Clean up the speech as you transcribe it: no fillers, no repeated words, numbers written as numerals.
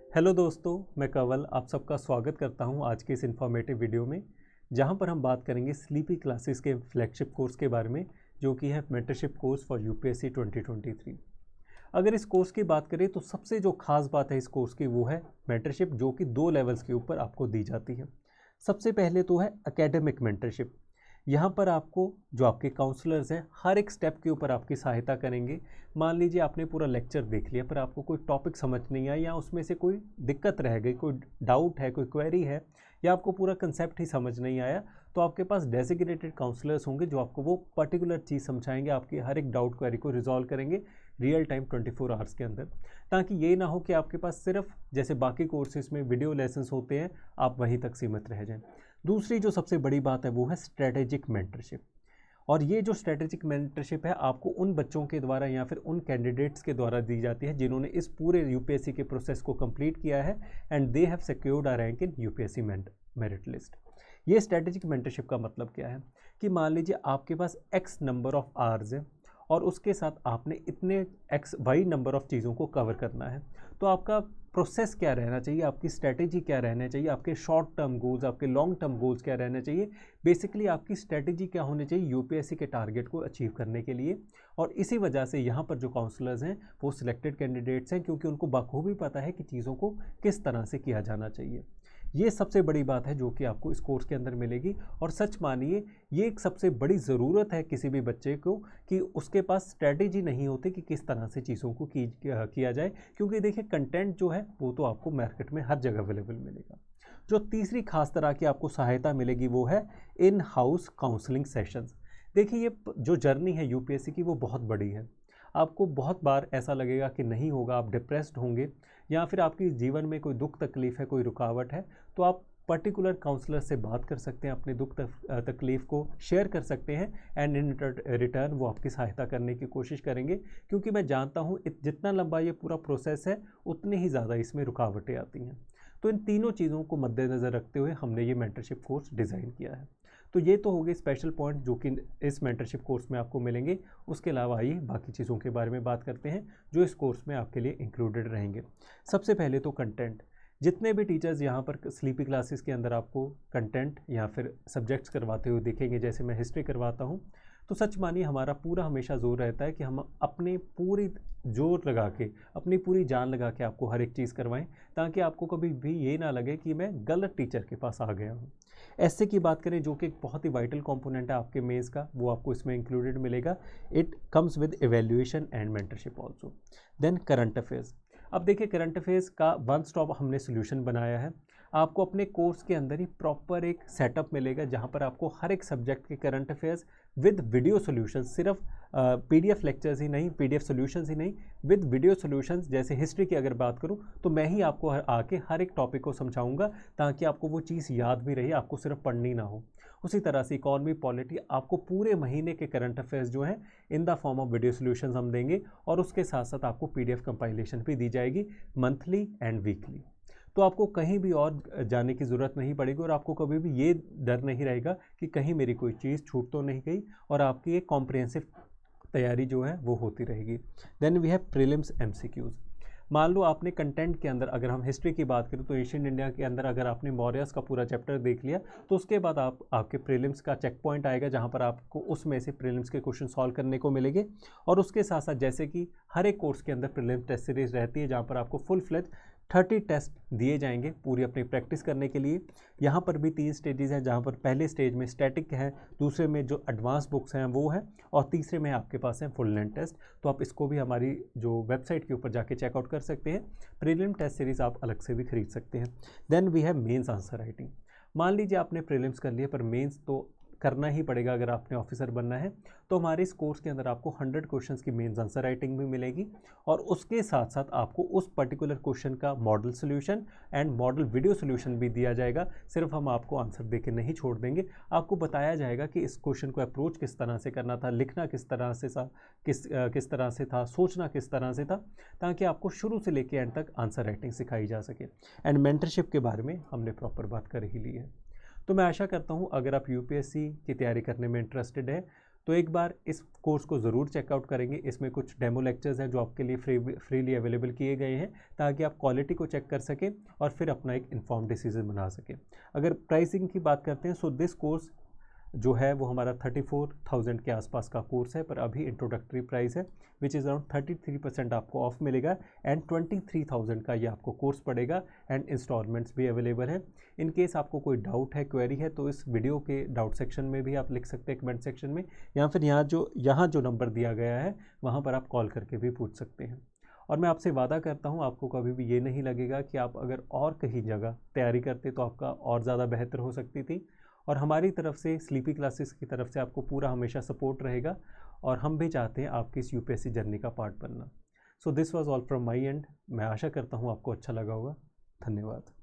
Hello दोस्तों, मैं कंवल आप सबका स्वागत करता हूं आज के इस इन्फॉर्मेटिव वीडियो में, जहां पर हम बात करेंगे स्लीपी क्लासेस के फ्लैगशिप कोर्स के बारे में, जो कि है मेंटरशिप कोर्स फॉर यूपीएससी 2023। अगर इस कोर्स की बात करें तो सबसे जो खास बात है इस कोर्स की वो है मेंटरशिप, जो कि 2 लेवल्स के ऊपर आपको दी जाती है। सबसे पहले तो है एकेडमिक मेंटरशिप। यहाँ पर आपको जो आपके काउंसलर्स हैं हर एक स्टेप के ऊपर आपकी सहायता करेंगे। मान लीजिए आपने पूरा लेक्चर देख लिया पर आपको कोई टॉपिक समझ नहीं आया या उसमें से कोई दिक्कत रह गई, कोई डाउट है, कोई क्वेरी है, या आपको पूरा कंसेप्ट ही समझ नहीं आया, तो आपके पास डेजिग्नेटेड काउंसलर्स होंगे जो आपको वो पर्टिकुलर चीज़ समझाएंगे, आपकी हर एक डाउट क्वेरी को रिजॉल्व करेंगे रियल टाइम 24 आवर्स के अंदर। ताकि ये ना हो कि आपके पास सिर्फ जैसे बाकी कोर्सेज में वीडियो लेसन्स होते हैं आप वहीं तक सीमित रह जाएं। दूसरी जो सबसे बड़ी बात है वो है स्ट्रेटेजिक मेंटरशिप। और ये जो स्ट्रेटेजिक मेंटरशिप है आपको उन बच्चों के द्वारा या फिर उन कैंडिडेट्स के द्वारा दी जाती है जिन्होंने इस पूरे यूपीएससी के प्रोसेस को कंप्लीट किया है and they have secured a rank in UPSC merit list. ये स्ट्रेटेजिक मेंटरशिप का मतलब क्या है कि मान लीजिए आपके पास एक्स नंबर ऑफ आवर्स है और उसके साथ आपने इतने एक्स वाई नंबर ऑफ चीज़ों को कवर करना है, तो आपका प्रोसेस क्या रहना चाहिए, आपकी स्ट्रेटेजी क्या रहना चाहिए, आपके शॉर्ट टर्म गोल्स, आपके लॉन्ग टर्म गोल्स क्या रहना चाहिए। बेसिकली आपकी स्ट्रेटेजी क्या होनी चाहिए यूपीएससी के टारगेट को अचीव करने के लिए। और इसी वजह से यहाँ पर जो काउंसलर्स हैं वो सिलेक्टेड कैंडिडेट्स हैं, क्योंकि उनको बखूबी पता है कि चीज़ों को किस तरह से किया जाना चाहिए। ये सबसे बड़ी बात है जो कि आपको इस कोर्स के अंदर मिलेगी। और सच मानिए ये एक सबसे बड़ी ज़रूरत है किसी भी बच्चे को कि उसके पास स्ट्रेटेजी नहीं होती कि किस तरह से चीज़ों को किया जाए, क्योंकि देखिए कंटेंट जो है वो तो आपको मार्केट में हर जगह अवेलेबल मिलेगा। जो तीसरी खास तरह की आपको सहायता मिलेगी वो है इन हाउस काउंसलिंग सेशंस। देखिए ये जो जर्नी है यूपीएससी की वो बहुत बड़ी है। आपको बहुत बार ऐसा लगेगा कि नहीं होगा, आप डिप्रेस्ड होंगे या फिर आपकी जीवन में कोई दुख तकलीफ़ है, कोई रुकावट है, तो आप पर्टिकुलर काउंसलर से बात कर सकते हैं, अपने दुख तकलीफ़ को शेयर कर सकते हैं एंड इन रिटर्न वो आपकी सहायता करने की कोशिश करेंगे। क्योंकि मैं जानता हूँ जितना लंबा ये पूरा प्रोसेस है उतनी ही ज़्यादा इसमें रुकावटें आती हैं। तो इन तीनों चीज़ों को मद्देनज़र रखते हुए हमने ये मेंटरशिप कोर्स डिज़ाइन किया है। तो ये तो हो गए स्पेशल पॉइंट जो कि इस मेंटरशिप कोर्स में आपको मिलेंगे। उसके अलावा आइए बाकी चीज़ों के बारे में बात करते हैं जो इस कोर्स में आपके लिए इंक्लूडेड रहेंगे। सबसे पहले तो कंटेंट। जितने भी टीचर्स यहाँ पर स्लीपी क्लासेस के अंदर आपको कंटेंट या फिर सब्जेक्ट्स करवाते हुए दिखेंगे, जैसे मैं हिस्ट्री करवाता हूँ, तो सच मानिए हमारा पूरा हमेशा जोर रहता है कि हम अपने पूरी जोर लगा के, अपनी पूरी जान लगा के आपको हर एक चीज़ करवाएं, ताकि आपको कभी भी ये ना लगे कि मैं गलत टीचर के पास आ गया हूँ। ऐसे की बात करें जो कि एक बहुत ही वाइटल कंपोनेंट है आपके मेंस का, वो आपको इसमें इंक्लूडेड मिलेगा। It comes with evaluation and mentorship also. Then current affairs. अब देखिए करंट अफेयर्स का वन स्टॉप हमने सोल्यूशन बनाया है। आपको अपने कोर्स के अंदर ही प्रॉपर एक सेटअप मिलेगा जहाँ पर आपको हर एक सब्जेक्ट के current affairs with video solution, सिर्फ पीडीएफ लेक्चर्स ही नहीं, पीडीएफ सॉल्यूशंस ही नहीं, विद वीडियो सॉल्यूशंस। जैसे हिस्ट्री की अगर बात करूं तो मैं ही आपको आके हर एक टॉपिक को समझाऊंगा ताकि आपको वो चीज़ याद भी रहे, आपको सिर्फ पढ़नी ना हो। उसी तरह से इकॉनमी पॉलिटी, आपको पूरे महीने के करंट अफेयर्स जो हैं in the form of video solutions हम देंगे, और उसके साथ साथ आपको पीडीएफ कंपाइलेशन भी दी जाएगी मंथली एंड वीकली। तो आपको कहीं भी और जाने की ज़रूरत नहीं पड़ेगी और आपको कभी भी ये डर नहीं रहेगा कि कहीं मेरी कोई चीज़ छूट तो नहीं गई, और आपकी एक कॉम्प्रिहेंसिव तैयारी जो है वो होती रहेगी। Then we have prelims MCQs. मान लो आपने कंटेंट के अंदर, अगर हम हिस्ट्री की बात करें तो एशियन इंडिया के अंदर अगर आपने मौर्यस का पूरा चैप्टर देख लिया, तो उसके बाद आपके प्रीलिम्स का चेक पॉइंट आएगा जहां पर आपको उसमें से प्रीलिम्स के क्वेश्चन सॉल्व करने को मिलेंगे। और उसके साथ साथ जैसे कि हर एक कोर्स के अंदर प्रीलिम्स टेस्ट सीरीज रहती है जहां पर आपको फुल फ्लेज 30 टेस्ट दिए जाएंगे पूरी अपनी प्रैक्टिस करने के लिए। यहाँ पर भी 3 स्टेजेस हैं, जहाँ पर पहले स्टेज में स्टैटिक है, दूसरे में जो एडवांस बुक्स हैं वो है, और तीसरे में आपके पास है फुल लेंथ टेस्ट। तो आप इसको भी हमारी जो वेबसाइट के ऊपर जाके चेकआउट कर सकते हैं। प्रीलिम टेस्ट सीरीज़ आप अलग से भी खरीद सकते हैं। Then we have mains answer writing. मान लीजिए आपने प्रीलिम्स कर लिया पर मेंस तो करना ही पड़ेगा अगर आपने ऑफिसर बनना है, तो हमारे इस कोर्स के अंदर आपको 100 क्वेश्चंस की मेंस आंसर राइटिंग भी मिलेगी, और उसके साथ साथ आपको उस पर्टिकुलर क्वेश्चन का model solution and model video solution भी दिया जाएगा। सिर्फ हम आपको आंसर देके नहीं छोड़ देंगे, आपको बताया जाएगा कि इस क्वेश्चन को अप्रोच किस तरह से करना था, लिखना किस तरह से था, किस तरह से था, सोचना किस तरह से था, ताकि आपको शुरू से लेकर एंड तक आंसर राइटिंग सिखाई जा सके। एंड मेंटरशिप के बारे में हमने प्रॉपर बात कर ही ली है। तो मैं आशा करता हूँ अगर आप यूपीएससी की तैयारी करने में इंटरेस्टेड है तो एक बार इस कोर्स को ज़रूर चेकआउट करेंगे। इसमें कुछ डेमो लेक्चर्स हैं जो आपके लिए फ्रीली अवेलेबल किए गए हैं ताकि आप क्वालिटी को चेक कर सकें और फिर अपना एक इन्फॉर्म डिसीजन बना सकें। अगर प्राइसिंग की बात करते हैं, सो दिस कोर्स जो है वो हमारा 34,000 के आसपास का कोर्स है, पर अभी इंट्रोडक्टरी प्राइस है विच इज़ अराउंड 33% आपको ऑफ मिलेगा एंड 23,000 का ये आपको कोर्स पड़ेगा एंड इंस्टॉलमेंट्स भी अवेलेबल है। इन केस आपको कोई डाउट है, क्वेरी है, तो इस वीडियो के डाउट सेक्शन में भी आप लिख सकते हैं, कमेंट सेक्शन में, या फिर यहाँ जो नंबर दिया गया है वहाँ पर आप कॉल करके भी पूछ सकते हैं। और मैं आपसे वादा करता हूँ आपको कभी भी ये नहीं लगेगा कि आप अगर और कहीं जगह तैयारी करते तो आपका और ज़्यादा बेहतर हो सकती थी। और हमारी तरफ से स्लीपी क्लासेस की तरफ से आपको पूरा हमेशा सपोर्ट रहेगा और हम भी चाहते हैं आपकी इस यूपीएससी जर्नी का पार्ट बनना। So this was all from my and. मैं आशा करता हूँ आपको अच्छा लगा होगा। धन्यवाद।